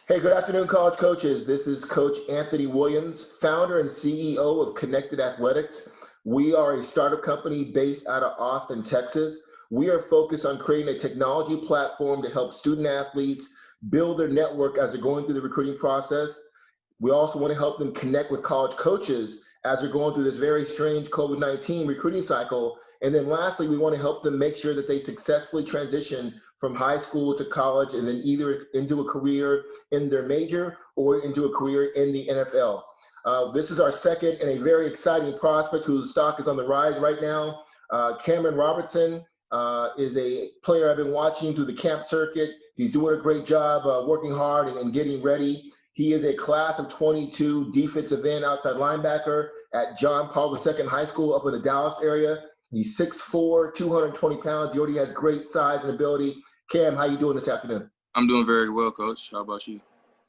Hey, good afternoon, college coaches. This is Coach Anthony Williams, founder and CEO of Connected Athletics. We are a startup company based out of Austin, Texas. We are focused on creating a technology platform to help student athletes build their network as they're going through the recruiting process. We also want to help them connect with college coaches as they're going through this very strange COVID-19 recruiting cycle. And then lastly, we want to help them make sure that they successfully transition from high school to college and then either into a career in their major or into a career in the NFL. This is our second and a very exciting prospect whose stock is on the rise right now. Cameron Robertson is a player I've been watching through the camp circuit. He's doing a great job working hard and getting ready. He is a class of 22 defensive end outside linebacker at John Paul II High School up in the Dallas area. He's 6'4", 220 pounds. He already has great size and ability. Cam, how you doing this afternoon? I'm doing very well, Coach. How about you?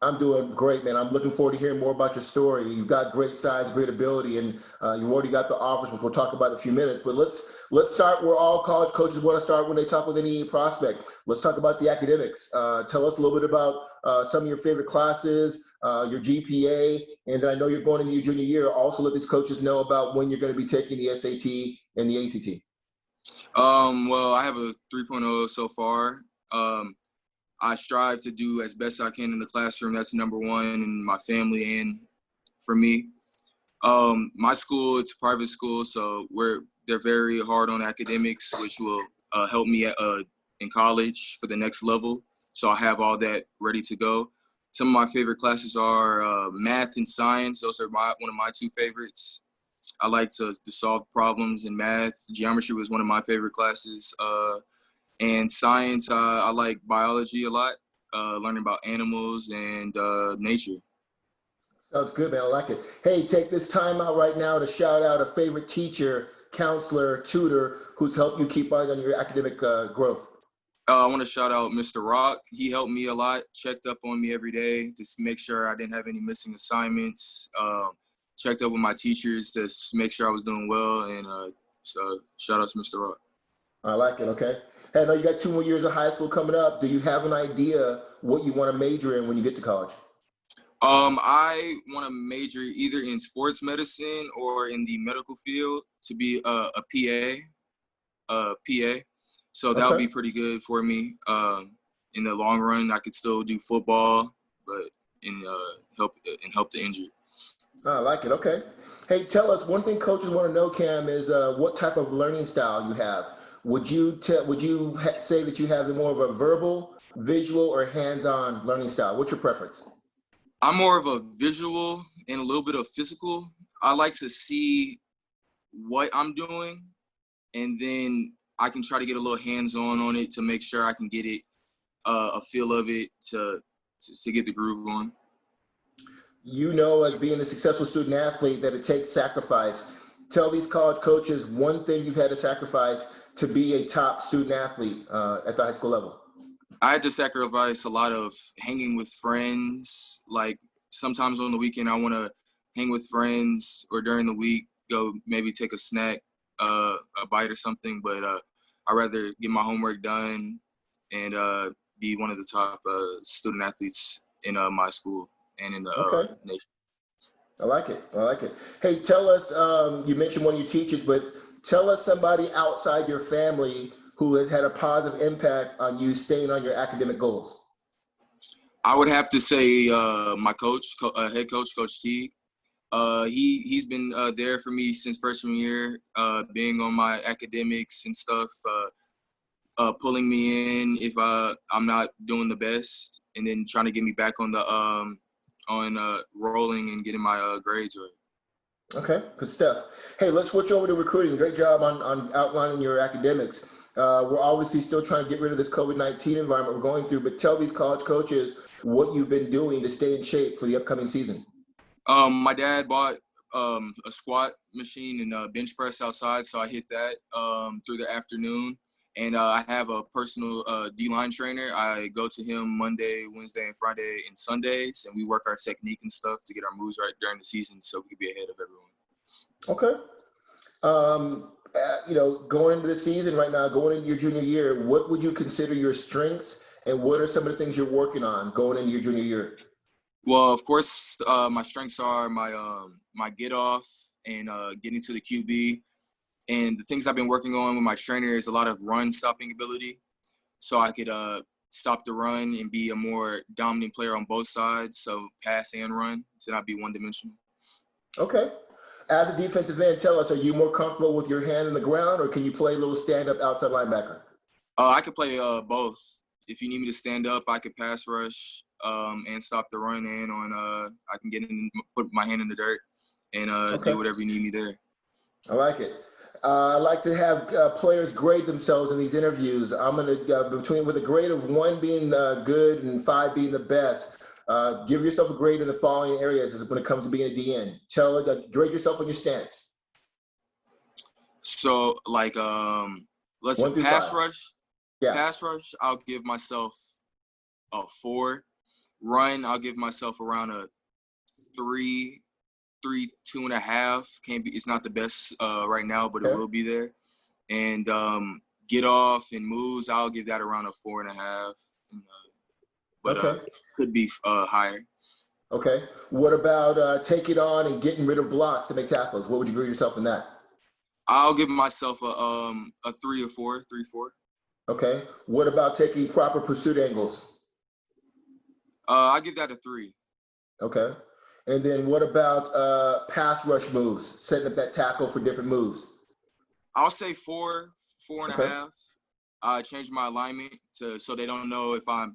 I'm doing great, man. I'm looking forward to hearing more about your story. You've got great size, great ability, and you've already got the offers, which we'll talk about in a few minutes. But let's start where all college coaches want to start when they talk with any prospect. Let's talk about the academics. Tell us a little bit about some of your favorite classes, your GPA, and then I know you're going into your junior year. Also let these coaches know about when you're going to be taking the SAT and the ACT. Well, I have a 3.0 so far. I strive to do as best I can in the classroom. That's number one in my family and for me. My school, it's a private school, so they're very hard on academics, which will help me in college for the next level. So I have all that ready to go. Some of my favorite classes are math and science. Those are one of my two favorites. I like to solve problems in math. Geometry was one of my favorite classes. And science, I like biology a lot, learning about animals and nature. Sounds good, man. I like it. Hey, take this time out right now to shout out a favorite teacher, counselor, tutor who's helped you keep on your academic growth. I want to shout out Mr. Rock. He helped me a lot, checked up on me every day to make sure I didn't have any missing assignments, checked up with my teachers to make sure I was doing well, and so shout out to Mr. Rock. I like it, okay. Hey, I know you got 2 more years of high school coming up. Do you have an idea what you want to major in when you get to college? I want to major either in sports medicine or in the medical field to be a PA. So that would be pretty good for me. In the long run, I could still do football, but help the injured. I like it, okay. Hey, tell us, one thing coaches want to know, Cam, is what type of learning style you have. Would you say that you have more of a verbal, visual, or hands-on learning style? What's your preference? I'm more of a visual and a little bit of physical. I like to see what I'm doing, and then I can try to get a little hands-on it to make sure I can get it, a feel of it to get the groove on. You know, as being a successful student athlete, that it takes sacrifice. Tell these college coaches one thing you've had to sacrifice to be a top student athlete at the high school level. I had to sacrifice a lot of hanging with friends. Like sometimes on the weekend, I want to hang with friends, or during the week, go maybe take a snack, a bite or something. But I'd rather get my homework done and be one of the top student athletes in my school and in the nation. I like it. I like it. Hey, tell us, you mentioned one of your teachers, but tell us somebody outside your family who has had a positive impact on you staying on your academic goals. I would have to say my coach, head coach, Coach Teague. He's been there for me since freshman year, being on my academics and stuff, pulling me in if I'm not doing the best, and then trying to get me back on the rolling and getting my grades right. Okay, good stuff. Hey, let's switch over to recruiting. Great job on outlining your academics. We're obviously still trying to get rid of this COVID-19 environment we're going through, but tell these college coaches what you've been doing to stay in shape for the upcoming season. My dad bought a squat machine and a bench press outside, so I hit that through the afternoon. And I have a personal D-line trainer. I go to him Monday, Wednesday, and Friday and Sundays, and we work our technique and stuff to get our moves right during the season so we can be ahead of everyone. Okay. Going into the season right now, going into your junior year, what would you consider your strengths And what are some of the things you're working on going into your junior year? Well, of course, my strengths are my get off and getting to the QB. And the things I've been working on with my trainer is a lot of run stopping ability, so I could stop the run and be a more dominant player on both sides, so pass and run, to not be one-dimensional. Okay. As a defensive end, tell us, are you more comfortable with your hand in the ground, or can you play a little stand-up outside linebacker? I could play both. If you need me to stand up, I could pass rush and stop the run, and I can put my hand in the dirt and do whatever you need me there. I like it. I like to have players grade themselves in these interviews. I'm going to, with a grade of 1 being good and 5 being the best, give yourself a grade in the following areas when it comes to being a DN. Grade yourself on your stance. So, like, let's say pass rush. Yeah. Pass rush, I'll give myself a 4. Run, I'll give myself around a 3, 2.5. It's not the best right now, but it will be there. And get off and moves, I'll give that around a 4.5. But could be higher. Okay. What about take it on and getting rid of blocks to make tackles? What would you grade yourself in that? I'll give myself a 3 or 4, 3, 4. Okay. What about taking proper pursuit angles? I give that a 3. Okay. And then what about pass rush moves, setting up that tackle for different moves? I'll say 4, 4.5. I change my alignment so they don't know if I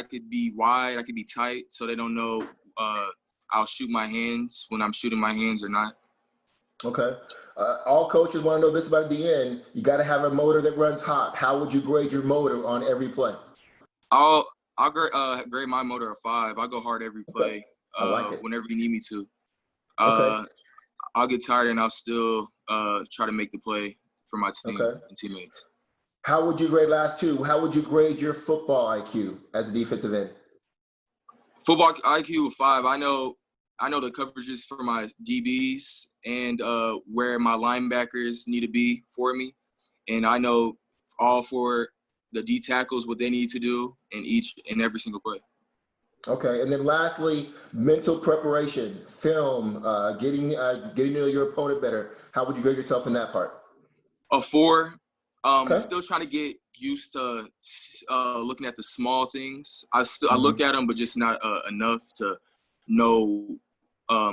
could be wide, I could be tight, so they don't know I'll shoot my hands when I'm shooting my hands or not. Okay. All coaches want to know this about the end. You got to have a motor that runs hot. How would you grade your motor on every play? I'll grade my motor a 5. I'll go hard every play. I like it. Whenever you need me to. I'll get tired and I'll still try to make the play for my team and teammates. How would you grade last two? How would you grade your football IQ as a defensive end? Football IQ 5. I know the coverages for my DBs and where my linebackers need to be for me, and I know all for the D tackles what they need to do in every single play. Okay, and then lastly, mental preparation, film, getting to know your opponent better. How would you grade yourself in that part? A 4. Still trying to get used to looking at the small things. I look at them, but just not enough to know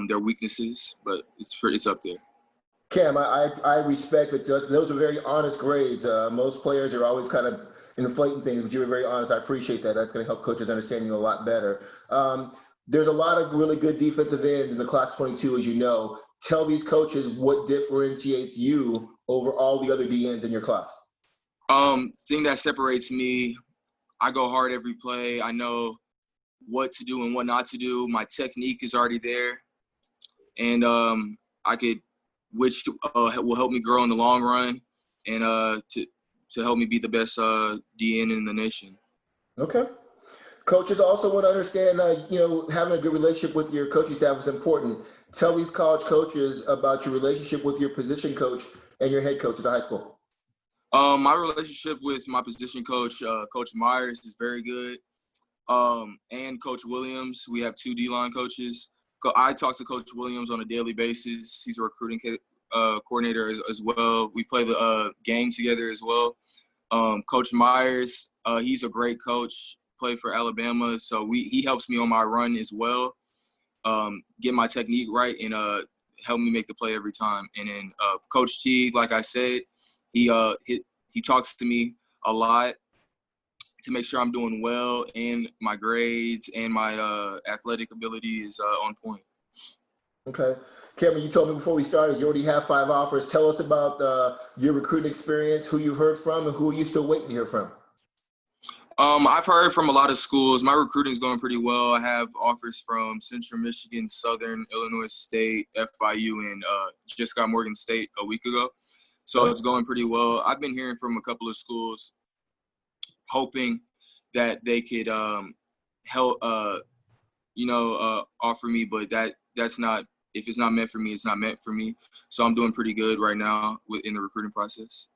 their weaknesses. But it's up there. Cam, I respect that. Those are very honest grades. Most players are always kind of inflating things, but you were very honest. I appreciate that. That's going to help coaches understand you a lot better. There's a lot of really good defensive ends in the class 22, as you know. Tell these coaches what differentiates you over all the other DNs in your class. Thing that separates me, I go hard every play. I know what to do and what not to do. My technique is already there, and which will help me grow in the long run, and to help me be the best DN in the nation. Okay. Coaches also want to understand, having a good relationship with your coaching staff is important. Tell these college coaches about your relationship with your position coach and your head coach at the high school. My relationship with my position coach, Coach Myers, is very good. And Coach Williams, we have 2 D-line coaches. I talk to Coach Williams on a daily basis. He's a recruiting coordinator as well. We play the game together as well. Coach Myers, he's a great coach, played for Alabama, so he helps me on my run as well, get my technique right, and help me make the play every time. And then Coach T, like I said, he talks to me a lot to make sure I'm doing well, and my grades and my athletic ability is on point. Okay. Cameron, you told me before we started you already have 5 offers. Tell us about your recruiting experience, who you heard from, and who are you still waiting to hear from? I've heard from a lot of schools. My recruiting is going pretty well. I have offers from Central Michigan, Southern Illinois State, FIU, and just got Morgan State a week ago. So it's going pretty well. I've been hearing from a couple of schools, hoping that they could help, offer me, but that's not. If it's not meant for me, it's not meant for me. So I'm doing pretty good right now in the recruiting process.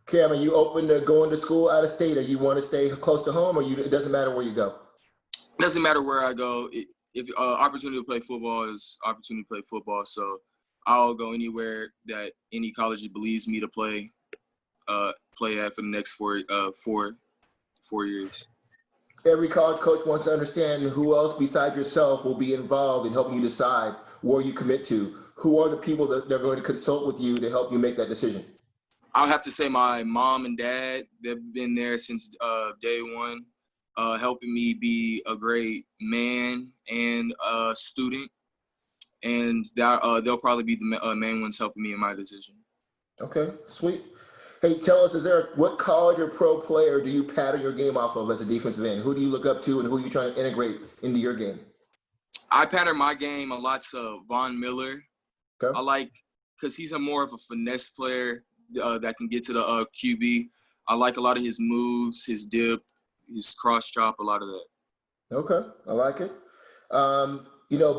Cam, are you open to going to school out of state, or you want to stay close to home, or it doesn't matter where you go? It doesn't matter where I go. If opportunity to play football is opportunity to play football, so I'll go anywhere that any college believes me to play at for the next four years. Every college coach wants to understand who else besides yourself will be involved in helping you decide where you commit to. Who are the people that they're going to consult with you to help you make that decision? I'll have to say my mom and dad. They've been there since day one, helping me be a great man and a student, and that they'll probably be the main ones helping me in my decision. Okay, sweet. Hey, tell us, what college or pro player do you pattern your game off of as a defensive end? Who do you look up to, and who are you trying to integrate into your game? I pattern my game a lot to Von Miller. Okay. I like because he's more of a finesse player that can get to the QB. I like a lot of his moves, his dip, his cross chop, a lot of that. Okay, I like it.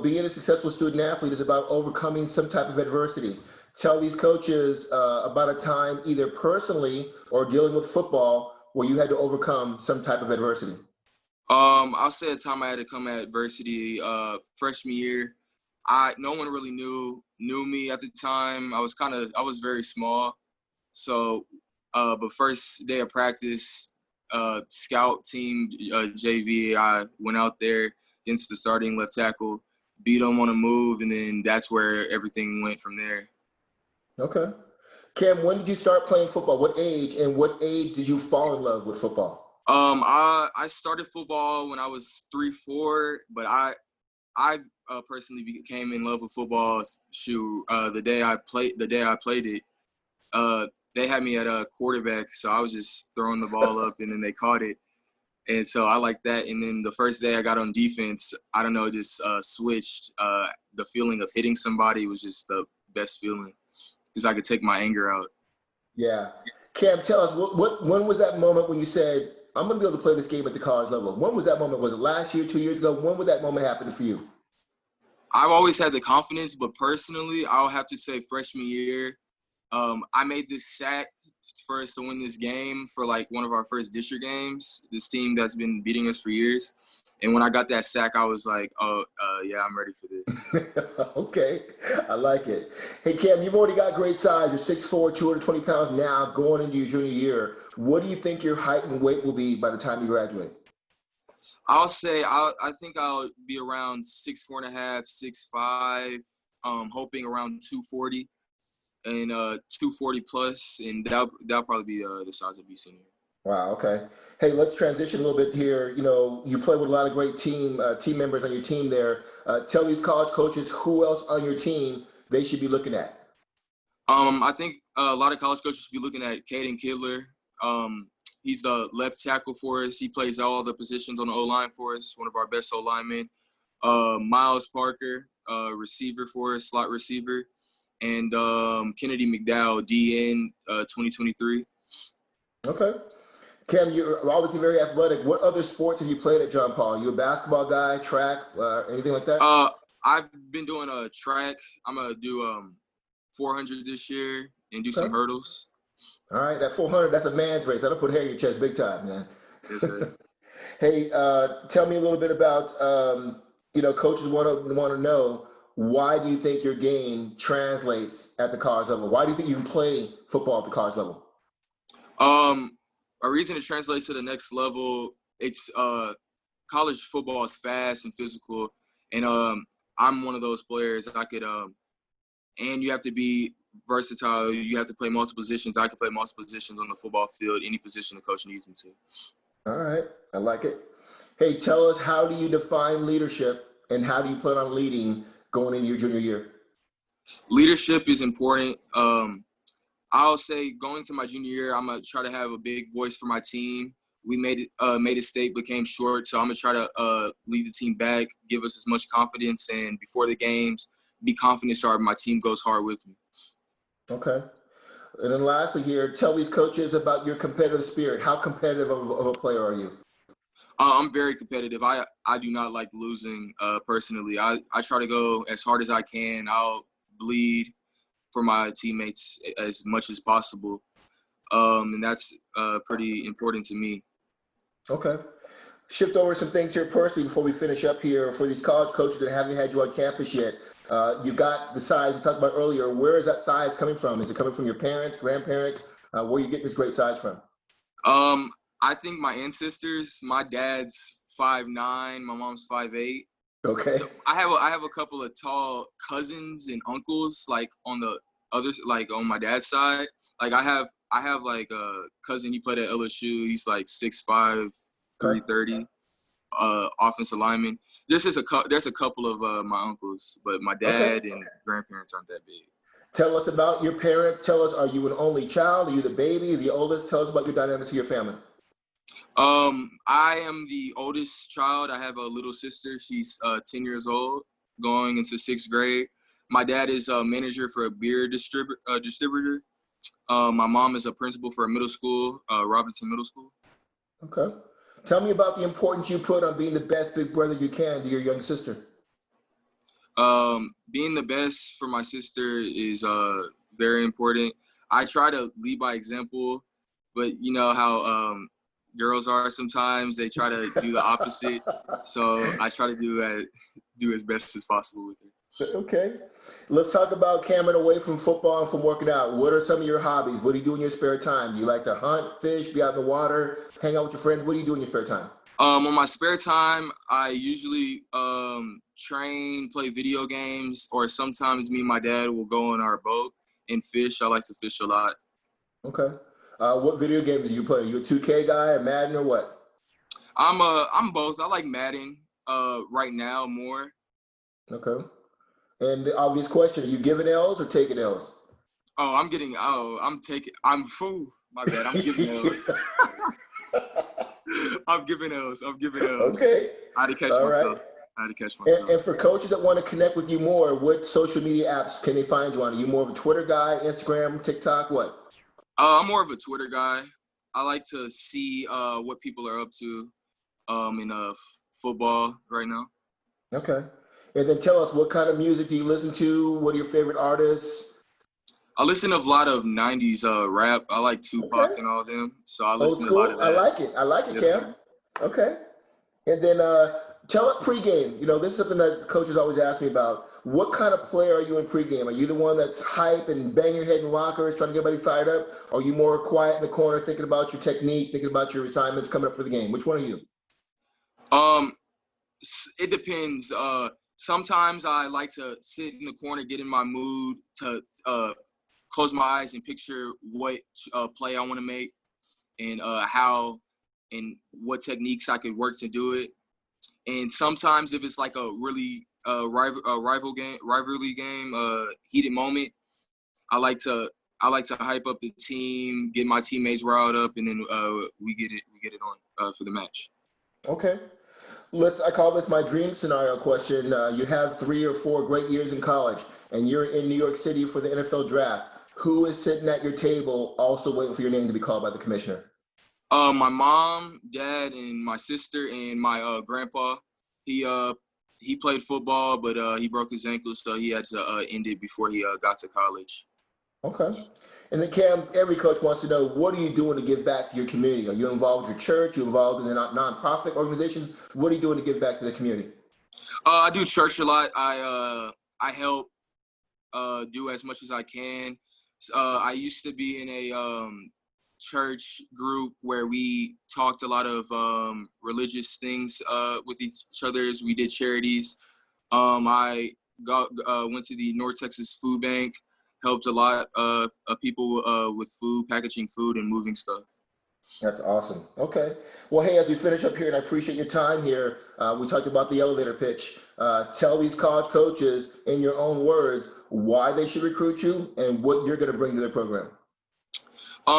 Being a successful student athlete is about overcoming some type of adversity. Tell these coaches about a time, either personally or dealing with football, where you had to overcome some type of adversity. I'll say a time I had to come at adversity. Freshman year, no one really knew me at the time. I was very small. So, but first day of practice, scout team, JV, I went out there against the starting left tackle, beat him on a move, and then that's where everything went from there. Okay. Cam, when did you start playing football? What age, and what age did you fall in love with football? I started football when I was 3-4, but I personally became in love with football. The day I played it, they had me at a quarterback, so I was just throwing the ball up, and then they caught it, and so I liked that. And then the first day I got on defense, I don't know, just switched. The feeling of hitting somebody was just the best feeling because I could take my anger out. Yeah. Cam, tell us, when was that moment when you said, I'm going to be able to play this game at the college level? When was that moment? Was it last year, 2 years ago? When would that moment happen for you? I've always had the confidence, but personally, I'll have to say freshman year, I made this sack for us to win this game for like one of our first district games, this team that's been beating us for years. And when I got that sack, I was like, yeah, I'm ready for this. Okay, I like it. Hey, Cam, you've already got great size. You're 6'4", 220 pounds now going into your junior year. What do you think your height and weight will be by the time you graduate? I'll say I think I'll be around 6'4.5", 6'5", hoping around 240 and 240 plus, and that'll probably be the size of be senior. Wow. Okay. Hey, let's transition a little bit here. You play with a lot of great team members on your team there. Tell these college coaches who else on your team they should be looking at. I think a lot of college coaches should be looking at Caden Kidler. He's the left tackle for us. He plays all the positions on the O-line for us, one of our best O-linemen. Miles Parker, receiver for us, slot receiver. And Kennedy McDowell, DN 2023. Okay. Cam, you're obviously very athletic. What other sports have you played at John Paul? You a basketball guy, track, anything like that? I've been doing a track. I'm going to do 400 this year and do some hurdles. All right, that 400, that's a man's race. That'll put hair in your chest big time, man. Yes, sir. Hey, tell me a little bit about, coaches want to know, why do you think your game translates at the college level? Why do you think you can play football at the college level? A reason it translates to the next level, it's college football is fast and physical, and I'm one of those players. I could, and you have to be versatile. You have to play multiple positions. I can play multiple positions on the football field, any position the coach needs me to. All right, I like it. Hey, tell us, how do you define leadership, and how do you plan on leading going into your junior year? Leadership is important. I'll say going to my junior year, I'm gonna try to have a big voice for my team. We made a state, but came short, so I'm gonna try to lead the team back, give us as much confidence, and before the games, be confident so my team goes hard with me. Okay. And then lastly here, tell these coaches about your competitive spirit. How competitive of a player are you? I'm very competitive. I do not like losing personally. I try to go as hard as I can. I'll bleed for my teammates as much as possible. and that's pretty important to me. Okay. Shift over some things here personally before we finish up here. For these college coaches that haven't had you on campus yet, you got the size we talked about earlier. Where is that size coming from? Is it coming from your parents, grandparents? Where are you getting this great size from? I think my ancestors. My dad's 5'9", my mom's 5'8". Okay. So I have a couple of tall cousins and uncles, like on the others, like on my dad's side. Like I have like a cousin, he played at LSU. He's like 6'5", 330, offensive lineman. There's a couple of my uncles, but my dad and grandparents aren't that big. Tell us about your parents. Tell us, are you an only child? Are you the baby, the oldest? Tell us about your dynamics of your family. I am the oldest child. I have a little sister. She's 10 years old, going into 6th grade. My dad is a manager for a beer distributor. My mom is a principal for a middle school, Robertson Middle School. Okay. Tell me about the importance you put on being the best big brother you can to your young sister. Being the best for my sister is very important. I try to lead by example, but you know how girls are sometimes. They try to do the opposite. So I try to do as best as possible with her. Okay. Let's talk about Cameron away from football and from working out. What are some of your hobbies? What do you do in your spare time? Do you like to hunt, fish, be out in the water, hang out with your friends? What do you do in your spare time? On my spare time, I usually train, play video games, or sometimes me and my dad will go on our boat and fish. I like to fish a lot. Okay. What video games do you play? Are you a 2K guy, a Madden, or what? I'm both. I like Madden right now more. Okay. And the obvious question, are you giving L's or taking L's? I'm fool. My bad. I'm giving L's. I'm giving L's. Okay. I had to catch myself. And for coaches that want to connect with you more, what social media apps can they find you on? Are you more of a Twitter guy, Instagram, TikTok, what? I'm more of a Twitter guy. I like to see what people are up to in football right now. Okay. And then tell us, what kind of music do you listen to? What are your favorite artists? I listen to a lot of 90s rap. I like Tupac and all them. So I listen to a lot of that. I like it, yes, Cam. Sir. Okay. And then tell it pregame. You know, this is something that coaches always ask me about. What kind of player are you in pregame? Are you the one that's hype and bang your head in lockers, trying to get everybody fired up? Or are you more quiet in the corner, thinking about your technique, thinking about your assignments coming up for the game? Which one are you? It depends. Sometimes I like to sit in the corner, get in my mood to close my eyes and picture what play I want to make and how and what techniques I could work to do it. And sometimes if it's like a really rivalry game, heated moment, I like to hype up the team, get my teammates riled up, and then we get it on for the match. Okay. I call this my dream scenario question. You have 3 or 4 great years in college, and you're in New York City for the NFL draft. Who is sitting at your table also waiting for your name to be called by the commissioner? My mom, dad, and my sister, and my grandpa. He played football, but he broke his ankle, so he had to end it before he got to college. Okay. And then, Cam, every coach wants to know, what are you doing to give back to your community? Are you involved with your church? Are you involved in nonprofit organizations? What are you doing to give back to the community? I do church a lot. I help do as much as I can. I used to be in a church group where we talked a lot of religious things with each other. We did charities. I went to the North Texas Food Bank, helped a lot of people with food, packaging food, and moving stuff. That's awesome. Okay. Well, hey, as we finish up here, and I appreciate your time here, we talked about the elevator pitch. Tell these college coaches in your own words why they should recruit you and what you're going to bring to their program.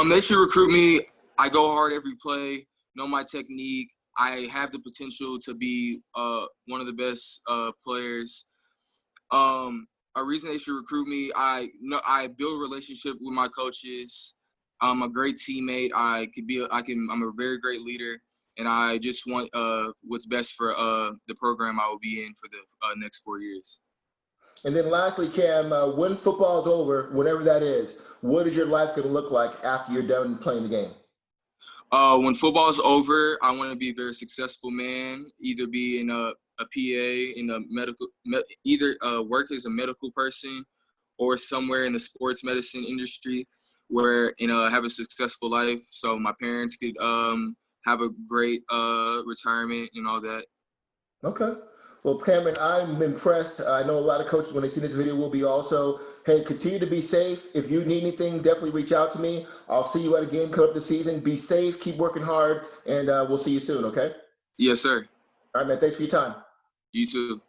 They should recruit me. I go hard every play, know my technique. I have the potential to be one of the best players. A reason they should recruit me, I build a relationship with my coaches. I'm a great teammate. I'm a very great leader, and I just want what's best for the program I will be in for the next 4 years. And then lastly, Cam, when football's over, whenever that is, what is your life going to look like after you're done playing the game? When football's over, I want to be a very successful man, either be in a PA, in a medical, either work as a medical person or somewhere in the sports medicine industry where, have a successful life so my parents could have a great retirement and all that. Okay. Well, Cameron, I'm impressed. I know a lot of coaches, when they see this video, will be also. Hey, continue to be safe. If you need anything, definitely reach out to me. I'll see you at a game coming up this season. Be safe, keep working hard, and we'll see you soon, okay? Yes, sir. All right, man. Thanks for your time. You too.